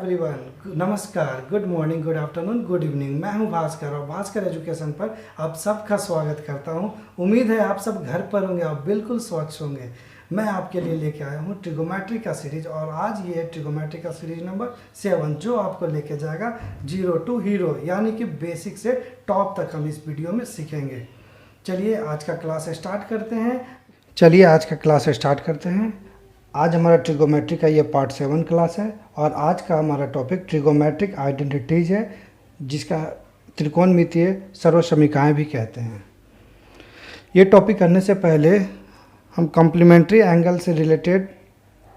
Everyone, नमस्कार, good morning, good afternoon, good evening. मैं हूं भास्कर और भास्कर एजुकेशन पर आप सबका स्वागत करता हूं। उम्मीद है आप सब घर पर होंगे, आप बिल्कुल स्वच्छ होंगे। मैं आपके लिए लेके आया हूं ट्रिगोमेट्री का सीरीज और आज ये है ट्रिगोमेट्री का सीरीज नंबर 7 जो आपको लेके जाएगा जीरो टू हीरो, यानी कि बेसिक से टॉप तक हम इस वीडियो में सीखेंगे। चलिए आज का क्लास स्टार्ट करते हैं। आज हमारा ट्रिगोमेट्री का ये पार्ट 7 क्लास है और आज का हमारा टॉपिक ट्रिगोमेट्रिक आइडेंटिटीज है, जिसका त्रिकोणमितीय सर्वसमीकाएं भी कहते हैं। ये टॉपिक करने से पहले हम कॉम्प्लीमेंट्री एंगल से रिलेटेड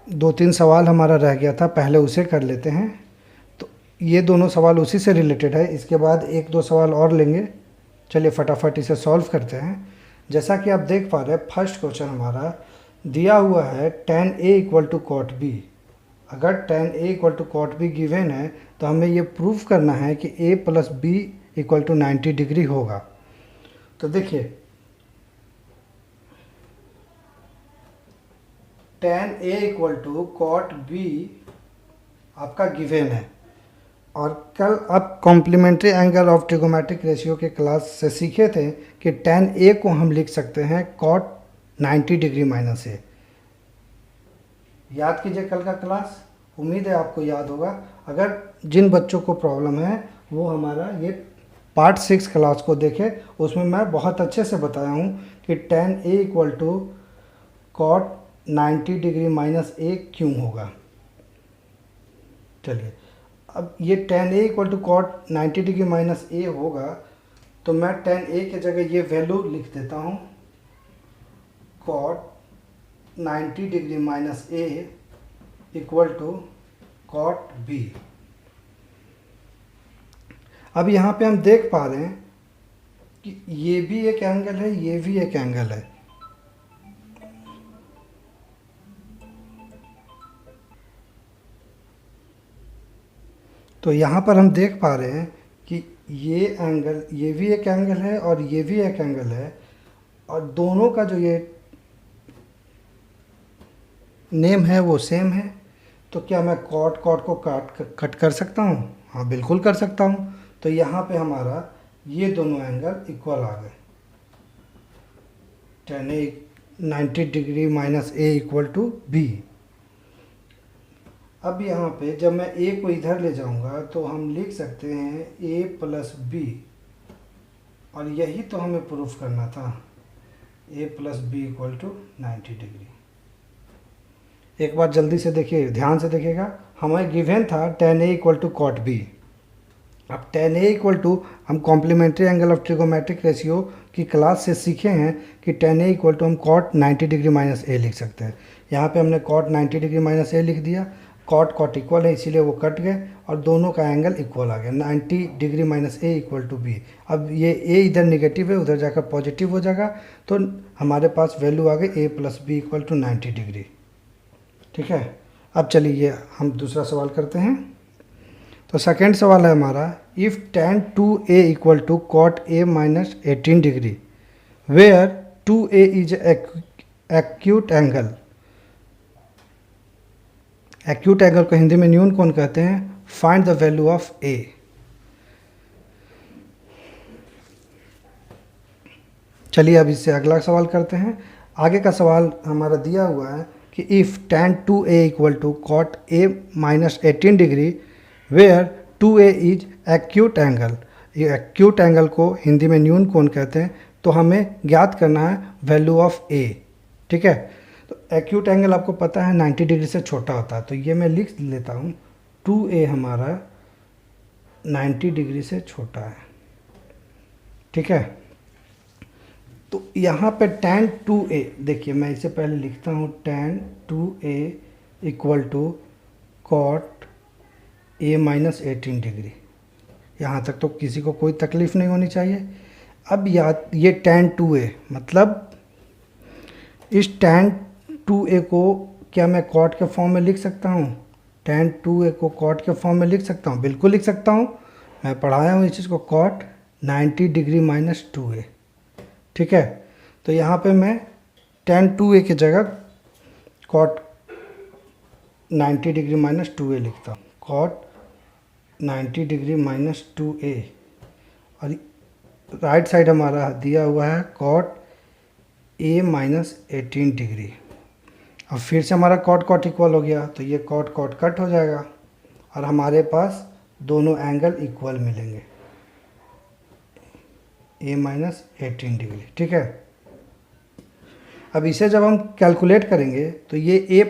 2-3 सवाल हमारा रह गया था, पहले उसे कर लेते हैं। तो ये दोनों सवाल उसी से रिलेटेड है, इसके बाद 1-2 सवाल और लेंगे। चलिए फटाफट इसे सॉल्व करते हैं। जैसा कि आप देख पा रहे हैं, फर्स्ट क्वेश्चन हमारा दिया हुआ है tan A equal to cot B। अगर tan A equal to cot B given है तो हमें ये प्रूफ करना है कि A plus B equal to 90 degree होगा। तो देखिए tan A equal to cot B आपका गिवन है और कल आप complementary angle of trigonometric ratio के क्लास से सीखे थे कि tan A को हम लिख सकते हैं कॉट 90 डिग्री माइनस ए। याद कीजिए कल का क्लास, उम्मीद है आपको याद होगा। अगर जिन बच्चों को प्रॉब्लम है वो हमारा ये पार्ट 6 क्लास को देखें, उसमें मैं बहुत अच्छे से बताया हूँ कि tan A equal to cot 90 degree minus A क्यों होगा। चलिए अब ये tan A equal to cot 90 degree minus A होगा तो मैं tan A की जगह ये वैल्यू लिख देता हूँ, cot 90 degree minus A equal to cot B. अब यहाँ पे हम देख पा रहे हैं कि ये भी एक एंगल है, ये भी एक एंगल है। तो यहाँ पर हम देख पा रहे हैं कि ये एंगल, ये भी एक एंगल है और ये भी एक एंगल है और दोनों का जो ये नेम है वो सेम है। तो क्या मैं कॉट को कट कर सकता हूँ? हाँ बिल्कुल कर सकता हूँ। तो यहाँ पे हमारा ये दोनों एंगल इक्वल आ गए। tan A 90 degree minus A equal to B. अब यहाँ पे जब मैं a को इधर ले जाऊँगा तो हम लिख सकते हैं a प्लस बी, और यही तो हमें प्रूफ करना था, a plus B equal to 90 degree. एक बार जल्दी से देखिए, ध्यान से देखिएगा, हमें गिवन था tan A equal to cot B। अब tan A इक्वल टू हम complementary angle of trigonometric ratio की क्लास से सीखे हैं कि tan A इक्वल टू हम कॉट 90 डिग्री माइनस ए लिख सकते हैं। यहाँ पे हमने कॉट 90 डिग्री माइनस ए लिख दिया, कॉट इक्वल है इसीलिए वो कट गए और दोनों का एंगल इक्वल आ गया, 90 degree minus A equal to B. अब ये a इधर निगेटिव है, उधर जाकर पॉजिटिव हो जाएगा, तो हमारे पास वैल्यू आ गई a plus B equal to 90 degree. ठीक है, अब चलिए हम दूसरा सवाल करते हैं। तो सेकंड सवाल है हमारा, if tan 2a equal to cot a minus 18 degree where 2a is acute angle. Acute angle को हिंदी में न्यून कोण कहते हैं। Find the value of a। चलिए अब इससे अगला सवाल करते हैं। आगे का सवाल हमारा दिया हुआ है कि if tan 2a equal to cot a minus 18 degree where 2a is acute angle. ये एक्यूट एंगल को हिंदी में न्यून कोण कहते हैं, तो हमें ज्ञात करना है वैल्यू ऑफ a। ठीक है, तो एक्यूट एंगल आपको पता है 90 डिग्री से छोटा होता है, तो ये मैं लिख लेता हूँ 2a हमारा 90 डिग्री से छोटा है। ठीक है, तो यहाँ पे tan 2a, देखिए मैं इसे पहले लिखता हूँ tan 2a equal to cot a minus 18 degree. यहाँ तक तो किसी को कोई तकलीफ़ नहीं होनी चाहिए। अब याद, ये tan 2a मतलब इस tan 2a को क्या मैं कॉट के फॉर्म में लिख सकता हूँ? tan 2a को कॉट के फॉर्म में लिख सकता हूँ, बिल्कुल लिख सकता हूँ। मैं पढ़ाया हूँ इस चीज़ को, कॉट 90 डिग्री माइनस 2a। ठीक है, तो यहाँ पे मैं tan 2a की जगह कॉट 90 डिग्री माइनस 2a लिखता हूँ, कॉट 90 डिग्री माइनस 2a, और राइट साइड हमारा दिया हुआ है कॉट a माइनस 18 डिग्री। अब फिर से हमारा कॉट कॉट इक्वल हो गया, तो ये कॉट कॉट कट हो जाएगा और हमारे पास दोनों एंगल इक्वल मिलेंगे, a माइनस 18 डिग्री। ठीक है, अब इसे जब हम कैलकुलेट करेंगे तो ये a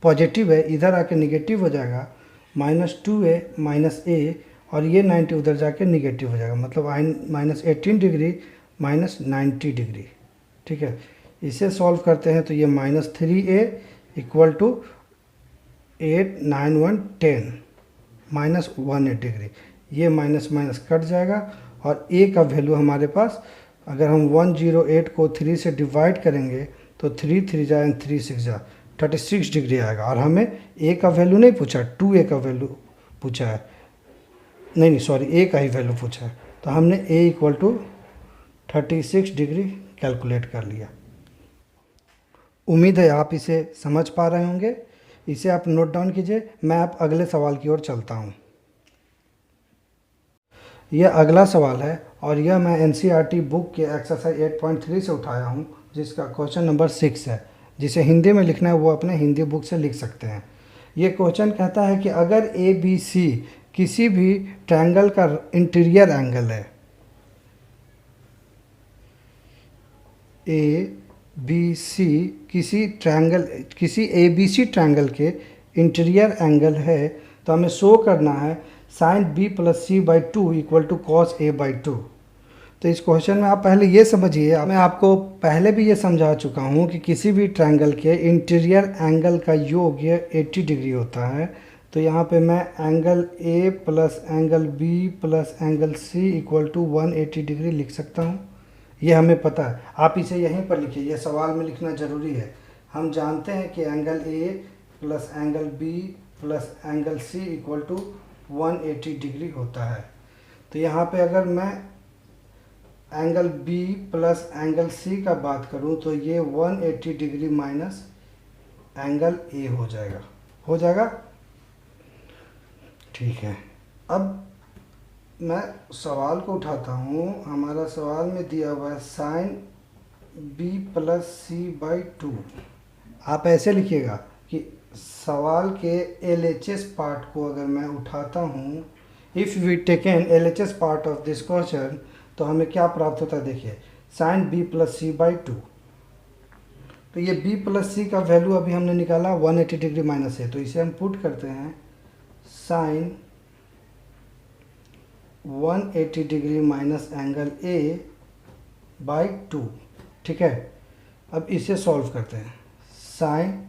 पॉजिटिव है, इधर आके निगेटिव हो जाएगा, -2a माइनस a, और ये 90 उधर जाके निगेटिव हो जाएगा, मतलब माइनस 18 डिग्री माइनस 90 डिग्री। ठीक है, इसे सॉल्व करते हैं तो ये -3a equal to 8 9 1 10 minus 18 degree, ये माइनस माइनस कट जाएगा और a का वैल्यू हमारे पास, अगर हम 108 को 3 से डिवाइड करेंगे तो 3 3 जा 3 6 जा 36 डिग्री आएगा। और हमें a का वैल्यू नहीं पूछा, 2a का वैल्यू पूछा है, नहीं सॉरी, a का ही वैल्यू पूछा है, तो हमने a equal to 36 degree calculate कर लिया। उम्मीद है आप इसे समझ पा रहे होंगे, इसे आप नोट डाउन कीजिए। मैं आप अगले सवाल की ओर चलता हूँ। यह अगला सवाल है और यह मैं NCERT बुक के एक्सरसाइज 8.3 से उठाया हूँ, जिसका क्वेश्चन नंबर 6 है। जिसे हिंदी में लिखना है वो अपने हिंदी बुक से लिख सकते हैं। ये क्वेश्चन कहता है कि अगर ABC किसी भी ट्रायंगल का इंटीरियर एंगल है, ABC किसी ABC ट्रायंगल के इंटीरियर एंगल है, तो हमें शो करना है sin b plus C by two equal to cos a by two. तो इस क्वेश्चन में आप पहले ये समझिए, मैं आपको पहले भी ये समझा चुका हूँ कि किसी भी ट्रायंगल के इंटीरियर एंगल का योग ये 80 डिग्री होता है। तो यहाँ पे मैं angle A plus angle B plus angle C equal to 180 degree लिख सकता हूँ। ये हमें पता है, आप इसे यहीं पर लिखिए, ये सवाल में लिखना ज़रूरी है। हम जानते हैं कि angle A plus angle B plus angle C equal to 180 degree होता है। तो यहाँ पे अगर मैं angle B plus angle C का बात करूँ तो ये 180 डिग्री माइनस एंगल A हो जाएगा। ठीक है, अब मैं सवाल को उठाता हूँ। हमारा सवाल में दिया हुआ है sine B plus C by two. आप ऐसे लिखिएगा कि सवाल के LHS पार्ट को अगर मैं उठाता हूँ, if we taken LHS part of this question, तो हमें क्या प्राप्त होता है। देखिए, sine B plus C by two, तो ये B प्लस सी का वैल्यू अभी हमने निकाला 180 डिग्री माइनस है, तो इसे हम पुट करते हैं sine 180 degree minus angle A by two. ठीक है, अब इसे सॉल्व करते हैं। साइन,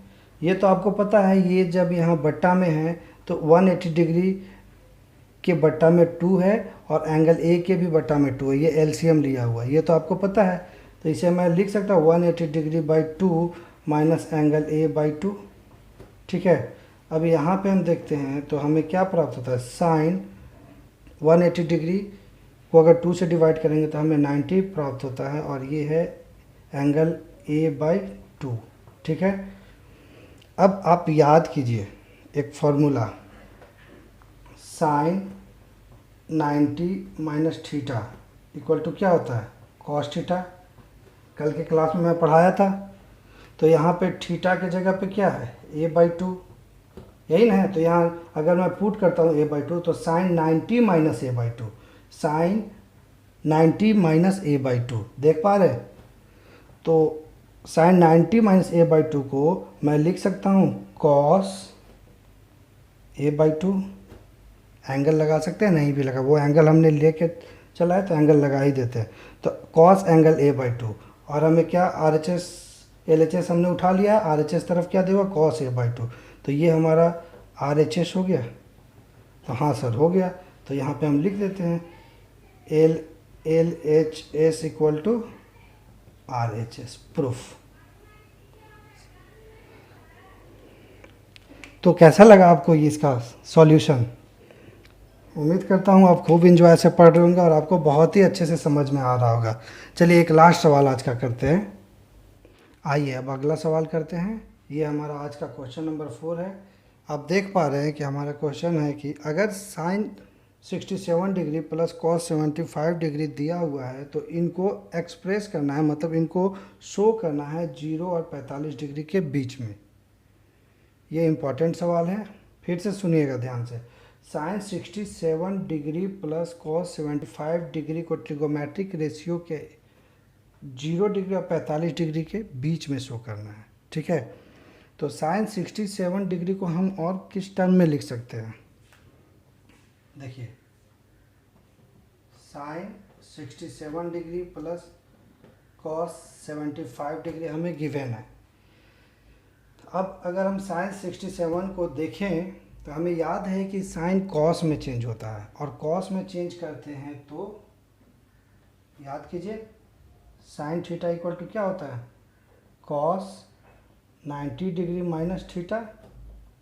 ये तो आपको पता है, ये जब यहाँ बट्टा में है तो 180 डिग्री के बट्टा में 2 है और एंगल A के भी बट्टा में 2 है, ये एलसीएम लिया हुआ है, ये तो आपको पता है। तो इसे मैं लिख सकता हूँ 180 degree by two minus angle A by two. ठीक है, अब यहाँ पे हम देखते हैं तो हमें क्या प्राप्त होता है, साइन 180 डिग्री को अगर 2 से डिवाइड करेंगे तो हमें 90 प्राप्त होता है, और ये है एंगल A बाई टू। ठीक है, अब आप याद कीजिए एक formula, sine 90 minus theta equal to क्या होता है, कॉस थीटा। कल के क्लास में मैं पढ़ाया था। तो यहाँ पे थीटा के जगह पे क्या है, A बाई टू, यही ना है। तो यहाँ अगर मैं पुट करता हूँ A बाई टू, तो sine 90 minus A by two, sine 90 minus A by two, देख पा रहे। तो sine 90 minus A by two को मैं लिख सकता हूँ cos A by two, angle लगा सकते हैं, नहीं भी लगा, वो एंगल हमने लेके चला है तो एंगल लगा ही देते हैं। तो cos angle A by to, और हमें क्या RHS LHS हमने उठा लिया, RHS तरफ क्या देगा, कॉस A बाई टू। तो ये हमारा RHS हो गया। तो हाँ सर हो गया, तो यहाँ पे हम लिख देते हैं LHS equal to RHS, proof. तो कैसा लगा आपको ये इसका सॉल्यूशन। उम्मीद करता हूँ आप खूब इंजॉय से पढ़ रहे होंगे और आपको बहुत ही अच्छे से समझ में आ रहा होगा। चलिए एक लास्ट सवाल आज का करते हैं। आइए अब अगला सवाल करते हैं। ये हमारा आज का क्वेश्चन नंबर 4 है। आप देख पा रहे हैं कि हमारा क्वेश्चन है कि अगर sine 67 degree plus cos 75 degree दिया हुआ है, तो इनको एक्सप्रेस करना है, मतलब इनको शो करना है 0 और 45 डिग्री के बीच में। ये इम्पॉर्टेंट सवाल है, फिर से सुनिएगा ध्यान से। Sine 67 degree plus cos 75 degree को ट्रिगोमेट्रिक रेशियो के 0 डिग्री और 45 डिग्री के बीच में शो करना है, ठीक है। तो साइन 67 डिग्री को हम और किस टर्म में लिख सकते हैं? देखिए, sine 67 degree plus cos 75 degree हमें गिवन है। अब अगर हम साइन 67 को देखें तो हमें याद है कि साइन कॉस में चेंज होता है, और कॉस में चेंज करते हैं तो याद कीजिए साइन थीटा इक्वल टू क्या होता है? Cos 90 degree minus theta,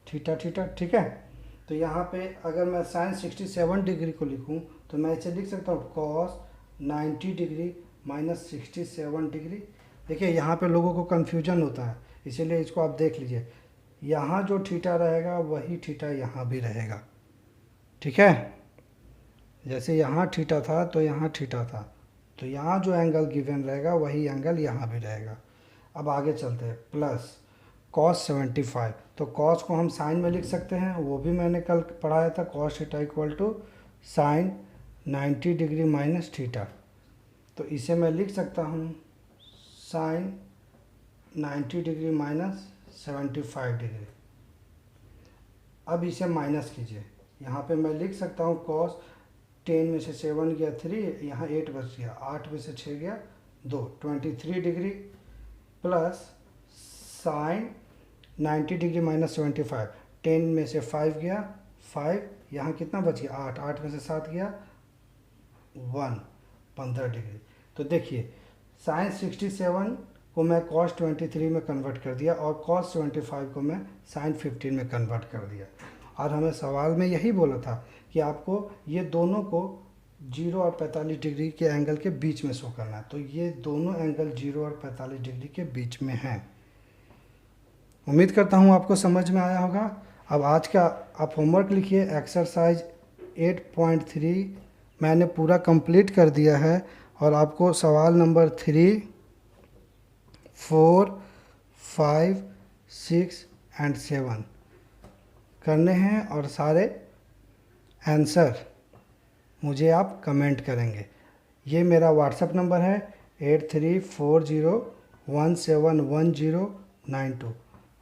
theta theta, ठीक है। तो यहाँ पे अगर मैं साइन 67 डिग्री को लिखूँ तो मैं इसे लिख सकता हूँ कॉस 90 डिग्री माइनस 67 डिग्री। देखिए यहाँ पे लोगों को कन्फ्यूजन होता है, इसीलिए इसको आप देख लीजिए। यहाँ जो थीटा रहेगा वही थीटा यहाँ भी रहेगा, ठीक है। जैसे यहाँ थीटा था तो यहाँ थीटा था, तो यहाँ जो एंगल गिवन रहेगा वही एंगल यहाँ भी रहेगा। अब आगे चलते हैं, प्लस कॉस 75, तो कॉस को हम साइन में लिख सकते हैं, वो भी मैंने कल पढ़ाया था। Cos theta equal to sine 90 degree minus theta, तो इसे मैं लिख सकता हूँ साइन 90 डिग्री माइनस 75 डिग्री। अब इसे माइनस कीजिए, यहाँ पे मैं लिख सकता हूँ कॉस 10 में से 7 गया 3, यहाँ 8 बच गया, 8 में से 6 गया 2, 23 degree plus sign 90 degree minus 75, 10 में से 5 गया 5, यहाँ कितना बच गया 8, 8 में से 7 गया 1, 15 डिग्री। तो देखिए साइन 67 को मैं कॉस 23 में कन्वर्ट कर दिया और कॉस 75 को मैं साइन 15 में कन्वर्ट कर दिया। और हमें सवाल में यही बोला था कि आपको ये दोनों को 0 और 45 डिग्री के एंगल के बीच में शो करना है, तो ये दोनों एंगल 0 और 45 डिग्री के बीच में हैं। उम्मीद करता हूँ आपको समझ में आया होगा। अब आज का आप होमवर्क लिखिए, एक्सरसाइज 8.3 मैंने पूरा कंप्लीट कर दिया है, और आपको सवाल नंबर 3, 4, 5, 6 एंड 7 करने हैं, और सारे आंसर मुझे आप कमेंट करेंगे। ये मेरा व्हाट्सएप नंबर है 8340171092।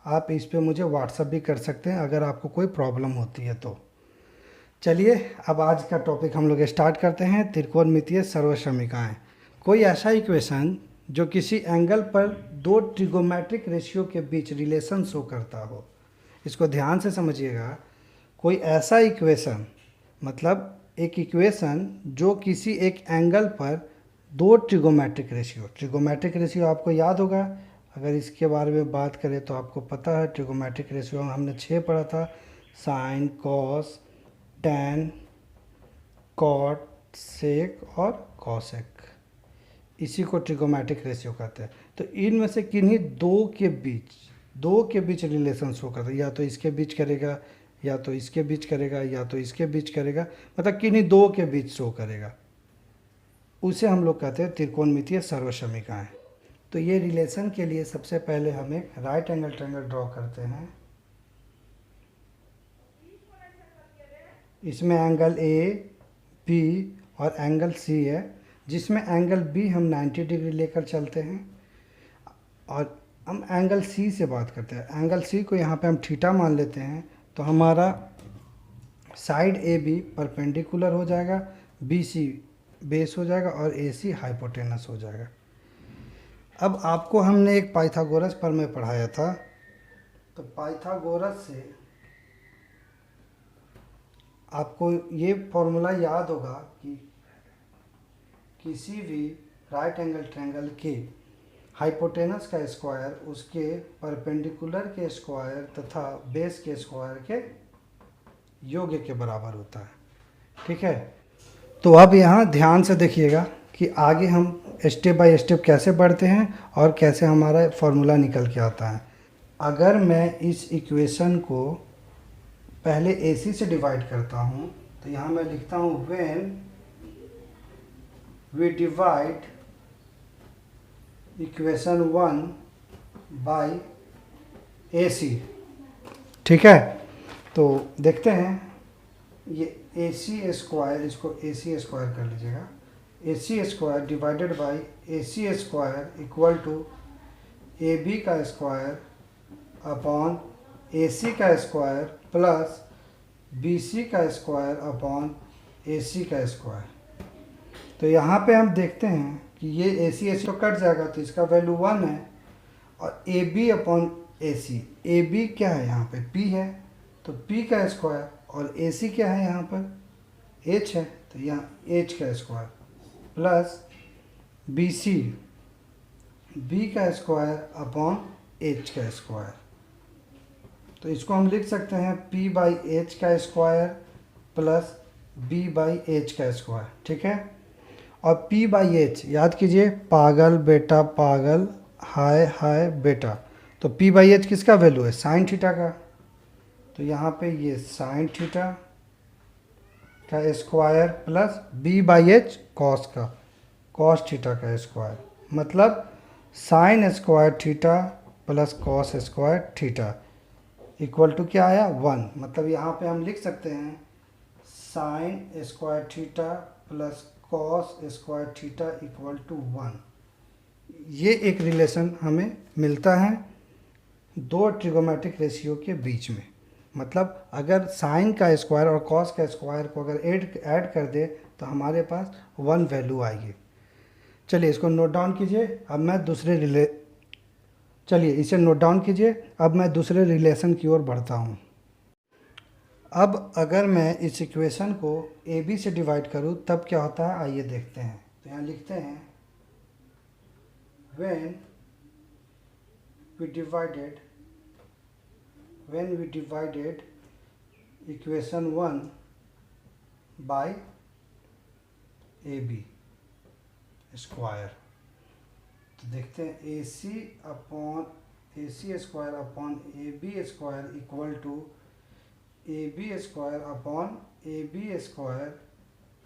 आप इस पे मुझे व्हाट्सएप भी कर सकते हैं अगर आपको कोई प्रॉब्लम होती है तो। चलिए अब आज का टॉपिक हम लोग स्टार्ट करते हैं, त्रिकोणमितीय सर्वसमीकाएं। कोई ऐसा इक्वेशन जो किसी एंगल पर दो ट्रिगोमेट्रिक रेशियो के बीच रिलेशन शो करता हो। इसको ध्यान से समझिएगा। कोई ऐसा इक्वेशन, मतलब एक इक्वेशन जो किसी एक एंगल पर दो ट्रिगोमेट्रिक रेशियो आपको याद होगा। अगर इसके बारे में बात करें तो आपको पता है ट्रिगोमेट्रिक रेशियो हमने 6 पढ़ा था, साइन, कॉस, टैन, कॉट, सेक और कॉसेक। इसी को ट्रिगोमेट्रिक रेशियो कहते हैं। तो इनमें से किन्हीं दो के बीच रिलेशन शो करता है, या तो इसके बीच करेगा, या तो इसके बीच करेगा, या तो इसके बीच करेगा, मतलब किन्हीं दो के बीच शो करेगा। उसे हम लोग कहते हैं त्रिकोणमितीय सर्वसमीकाएं। तो ये रिलेशन के लिए सबसे पहले हम एक राइट एंगल ट्रायंगल ड्रॉ करते हैं। इसमें एंगल ए, बी और एंगल सी है, जिसमें एंगल बी हम 90 डिग्री लेकर चलते हैं। और हम एंगल सी से बात करते हैं। एंगल सी को यहाँ पे हम थीटा मान लेते हैं, तो हमारा साइड ए बी परपेंडिकुलर हो जाएगा, बी सी बेस हो जाएगा और ए सी हाइपोटेनस हो जाएगा। अब आपको हमने एक पाइथागोरस प्रमेय पढ़ाया था, तो पाइथागोरस से आपको ये फॉर्मूला याद होगा कि किसी भी राइट एंगल ट्रायंगल के हाइपोटेनस का स्क्वायर उसके परपेंडिकुलर के स्क्वायर तथा बेस के स्क्वायर के योग के बराबर होता है, ठीक है। तो अब यहाँ ध्यान से देखिएगा कि आगे हम स्टेप बाय स्टेप कैसे बढ़ते हैं और कैसे हमारा फॉर्मूला निकल के आता है। अगर मैं इस इक्वेशन को पहले AC से डिवाइड करता हूँ तो यहाँ मैं लिखता हूँ when we divide equation 1 by AC। ठीक है, तो देखते हैं ये AC स्क्वायर, इसको AC स्क्वायर कर लीजिएगा। AC square divided by AC square equal to AB का स्क्वायर अपॉन AC का स्क्वायर प्लस BC का स्क्वायर अपॉन AC का स्क्वायर। तो यहाँ पे हम देखते हैं कि ये AC तो कट जाएगा, तो इसका वैल्यू 1 है, और AB अपॉन AC, AB क्या है यहाँ पे P है, तो P का स्क्वायर, और AC क्या है यहाँ पर H है, तो यहाँ H का स्क्वायर प्लस BC, B का स्क्वायर अपॉन H का स्क्वायर। तो इसको हम लिख सकते हैं P बाई H का square plus B by H का स्क्वायर। ठीक है, और P बाई H याद कीजिए, पागल बेटा पागल, हाय हाय बेटा। तो P बाई H किसका वैल्यू है, साइन थीटा का, तो यहाँ पे ये साइन थीटा का square plus B by H cos का, कॉस थीटा का स्क्वायर, मतलब sine square theta plus cos square theta equal to क्या आया 1। मतलब यहाँ पे हम लिख सकते हैं sine square theta plus cos square theta equal to 1। ये एक रिलेशन हमें मिलता है दो ट्रिगोमेट्रिक रेशियो के बीच में। मतलब अगर साइन का स्क्वायर और कॉस का स्क्वायर को अगर ऐड कर दे तो हमारे पास 1 वैल्यू आएगी। चलिए इसको नोट डाउन कीजिए। अब मैं चलिए इसे नोट डाउन कीजिए। अब मैं दूसरे रिलेशन की ओर बढ़ता हूँ। अब अगर मैं इस इक्वेशन को AB से डिवाइड करूँ तब क्या होता है, आइए देखते हैं। तो यहाँ लिखते हैं when we divided equation 1 by AB square, तो देखते हैं AC square upon AB square equal to AB square upon AB square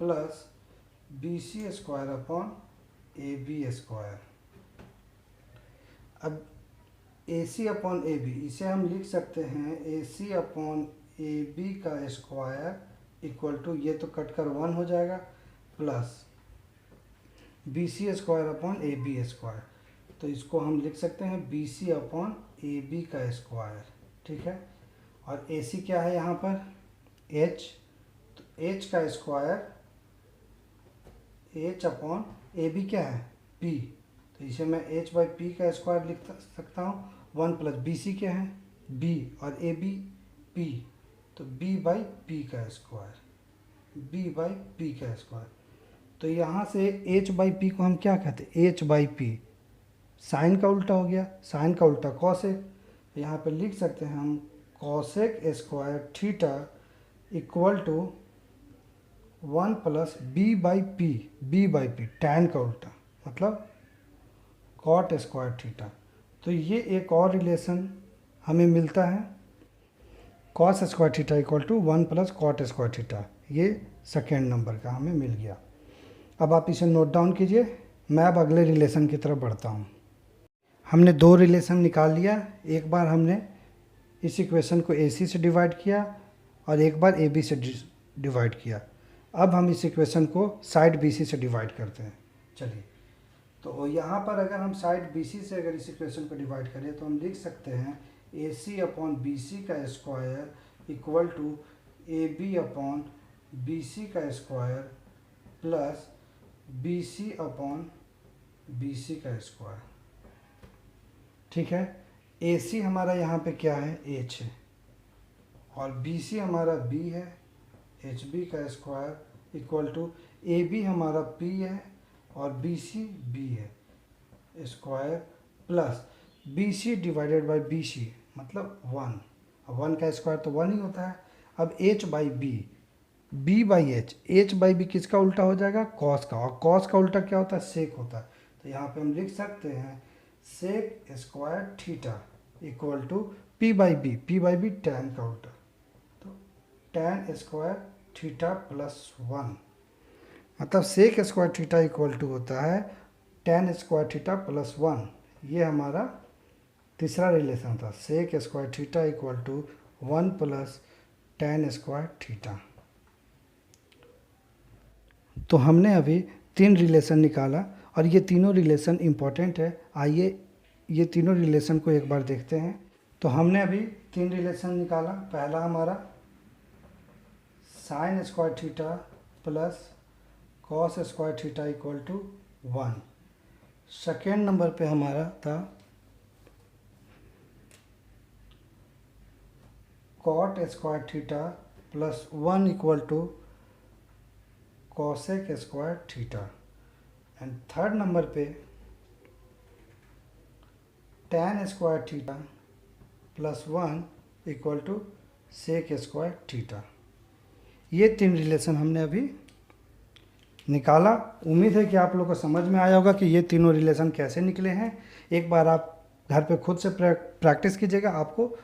plus BC square upon AB square. अब AC अपॉन AB इसे हम लिख सकते हैं AC अपॉन AB का स्क्वायर इक्वल टू, ये तो कट कर 1 हो जाएगा, plus BC square upon AB square. तो इसको हम लिख सकते हैं BC अपॉन AB का स्क्वायर। ठीक है, और AC क्या है यहाँ पर H, तो H का स्क्वायर H अपॉन AB क्या है P, तो इसे मैं H बाई P का स्क्वायर लिख सकता हूँ। 1 प्लस BC क्या है B और AB P, तो B बाई P का स्क्वायर, B बाई P का स्क्वायर। तो यहाँ से H बाई P को हम क्या कहते हैं, H बाई P, साइन का उल्टा हो गया, साइन का उल्टा कॉसेक। यहाँ पे लिख सकते हैं हम cosec square theta equal to 1 plus B by P, tan का उल्टा मतलब कॉट स्क्वायर थीटा। तो ये एक और रिलेशन हमें मिलता है, cos square theta equal to 1 plus cot square theta. ये सेकेंड नंबर का हमें मिल गया। अब आप इसे नोट डाउन कीजिए। मैं अब अगले रिलेशन की तरफ बढ़ता हूँ। हमने दो रिलेशन निकाल लिया। एक बार हमने इस इक्वेशन को AC से डिवाइड किया और एक बार AB से डिवाइड किया। अब हम इस इक्वेशन को साइड BC से डिवाइड करते हैं। चलिए, तो यहाँ पर अगर हम साइड BC से अगर इस इक्वेशन को डिवाइड करें तो हम लिख सकते हैं AC अपॉन BC का square equal to AB upon BC का square plus BC upon BC का स्क्वायर। ठीक है, AC हमारा यहाँ पे क्या है H है और BC हमारा B है, HB का स्क्वायर इक्वल टू AB हमारा P है और BC B है square plus BC divided by BC मतलब 1। अब 1 का स्क्वायर तो 1 ही होता है। अब H by B by H by B किसका उल्टा हो जाएगा, कॉस का, और कॉस का उल्टा क्या होता है, सेक होता है। तो यहाँ पे हम लिख सकते हैं sec square theta equal to P by B tan का उल्टा, तो टैन स्क्वायर थीटा प्लस 1, मतलब sec square theta equal to होता है टेन स्क्वायर थीटा प्लस 1। ये हमारा तीसरा रिलेशन था, sec square theta equal to 1 plus tan square theta. तो हमने अभी 3 रिलेशन निकाला और ये तीनों रिलेशन इम्पॉर्टेंट है। आइए ये तीनों रिलेशन को एक बार देखते हैं। तो हमने अभी 3 रिलेशन निकाला। पहला हमारा sine square theta plus cos square theta equal to 1। Second number पे हमारा था cot square theta plus 1 equal to cosec square theta. And third number पे tan square theta plus 1 equal to sec square theta. ये 3 relation हमने अभी निकाला। उम्मीद है कि आप लोगों को समझ में आया होगा कि ये तीनों रिलेशन कैसे निकले हैं। एक बार आप घर पे खुद से प्रैक्टिस कीजिएगा, आपको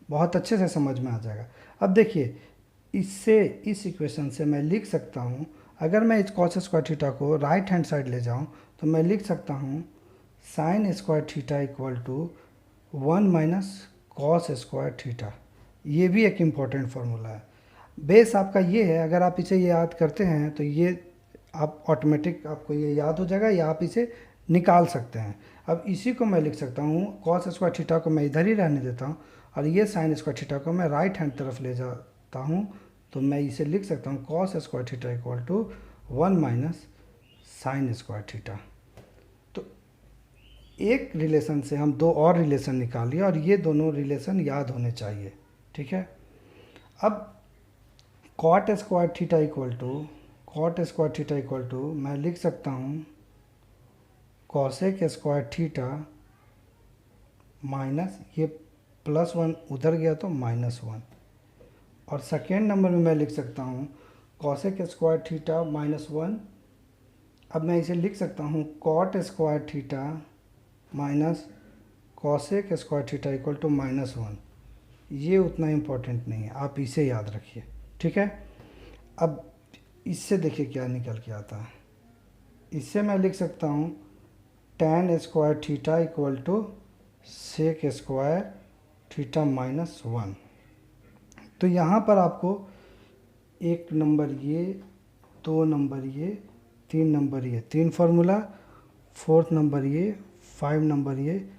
बहुत अच्छे से समझ में आ जाएगा। अब देखिए, इससे इस इक्वेशन से मैं लिख सकता हूँ, अगर मैं इस कॉस स्क्वायर थीटा को राइट हैंड साइड ले जाऊँ तो मैं लिख सकता हूँ sine square theta equal to 1 minus cos square theta. ये भी एक इम्पॉर्टेंट फार्मूला है। बेस आपका ये है, अगर आप इसे याद करते हैं तो ये आप ऑटोमेटिक आपको ये याद हो जाएगा, या आप इसे निकाल सकते हैं। अब इसी को मैं लिख सकता हूँ, कॉस स्क्वायर थीटा को मैं इधर ही रहने देता हूँ और ये साइन स्क्वायर थीटा को मैं राइट हैंड तरफ ले जाता हूँ, तो मैं इसे लिख सकता हूँ cos square theta equal to 1 minus sine square theta. तो एक रिलेशन से हम 2 और रिलेशन निकालिए और ये दोनों रिलेशन याद होने चाहिए, ठीक है। अब cot square theta equal to मैं लिख सकता हूँ कॉसेक स्क्वायर थीटा माइनस ये प्लस 1 उधर गया तो माइनस 1। और सेकेंड नंबर में मैं लिख सकता हूँ कॉसेक स्क्वायर थीटा माइनस 1। अब मैं इसे लिख सकता हूँ cot square theta minus cosec square theta equal to minus 1। ये उतना इम्पोर्टेंट नहीं है, आप इसे याद रखिए, ठीक है। अब इससे देखिए क्या निकल के आता है। इससे मैं लिख सकता हूँ tan square theta equal to sec square theta minus 1। तो यहाँ पर आपको 1 नंबर ये, 2 नंबर ये, 3 नंबर ये, 3 फार्मूला, 4th नंबर ये, 5 नंबर ये,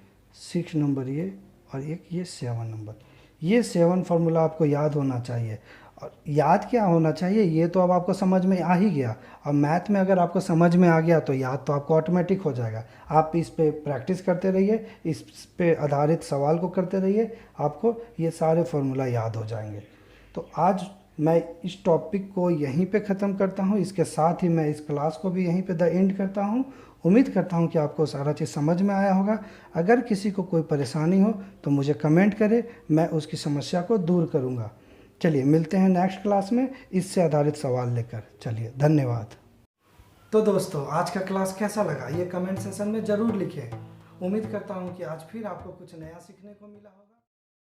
6 नंबर ये और एक ये 7 नंबर। ये 7 फार्मूला आपको याद होना चाहिए। और याद क्या होना चाहिए, ये तो अब आपको समझ में आ ही गया। अब मैथ में अगर आपको समझ में आ गया तो याद तो आपको ऑटोमेटिक हो जाएगा। आप इस पे प्रैक्टिस करते रहिए, इस पे आधारित सवाल को करते रहिए, आपको ये सारे फार्मूला याद हो जाएंगे। तो आज मैं इस टॉपिक को यहीं पे ख़त्म करता हूँ। इसके साथ ही मैं इस क्लास को भी यहीं पे द एंड करता हूँ। उम्मीद करता हूँ कि आपको सारा चीज़ समझ में आया होगा। अगर किसी को कोई परेशानी हो तो मुझे कमेंट करें, मैं उसकी समस्या को दूर करूँगा। चलिए मिलते हैं नेक्स्ट क्लास में इससे आधारित सवाल लेकर। चलिए, धन्यवाद। तो दोस्तों, आज का क्लास कैसा लगा ये कमेंट सेशन में ज़रूर लिखें। उम्मीद करता हूँ कि आज फिर आपको कुछ नया सीखने को मिला होगा।